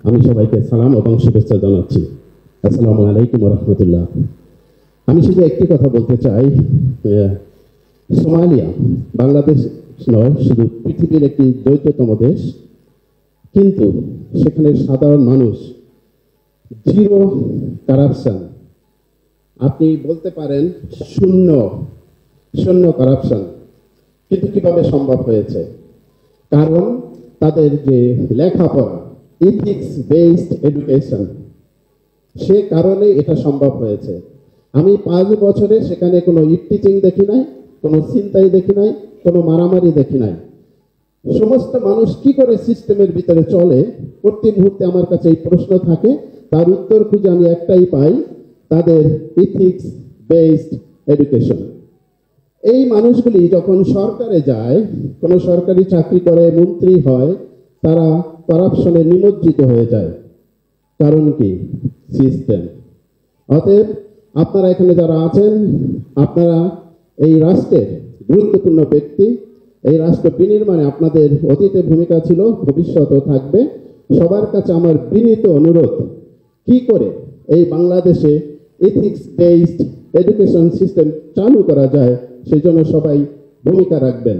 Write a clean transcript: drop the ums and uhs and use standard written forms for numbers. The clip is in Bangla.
আমি সবাইকে সালাম এবং শুভেচ্ছা জানাচ্ছি। আসসালামু আলাইকুম ওয়া রাহমাতুল্লাহ। আমি শুধু একটি কথা বলতে চাই, সোমালিয়া বাংলাদেশ নয়, শুধু পৃথিবীর একটি দ্বৈততম দেশ, কিন্তু সেখানে সাধারণ মানুষ জিরো কারাপশন, আপনি বলতে পারেন শূন্য শূন্য কারাপশন। কিন্তু কিভাবে সম্ভব হয়েছে? কারণ তাদের যে লেখাপড়া, ইথিক্স বেসড এডুকেশন, সে কারণে এটা সম্ভব হয়েছে। আমি 5 বছরে সেখানে কোনো ইফটিচিং দেখি নাই, কোনো ছিনতাই দেখি নাই, কোনো মারামারি দেখি নাই। সমস্ত মানুষ কি করে সিস্টেমের ভিতরে চলে, প্রতি মুহূর্তে আমার কাছে এই প্রশ্ন থাকে। তার উত্তর খুঁজে আমি একটাই পাই, তাদের ইথিক্স বেসড এডুকেশন। এই মানুষগুলি যখন সরকারে যায়, কোনো সরকারি চাকরি করে, মন্ত্রী হয়, তারা করাপশনে নিমজ্জিত হয়ে যায়। কারণ কি? সিস্টেম। অতএব আপনারা এখানে যারা আছেন, আপনারা এই রাষ্ট্রের গুরুত্বপূর্ণ ব্যক্তি। এই রাষ্ট্র বিনির্মাণে আপনাদের অতীতে ভূমিকা ছিল, ভবিষ্যতেও থাকবে। সবার কাছে আমার বিনীত অনুরোধ, কি করে এই বাংলাদেশে এথিক্স বেসড এডুকেশন সিস্টেম চালু করা যায়, সেই জন্য সবাই ভূমিকা রাখবেন।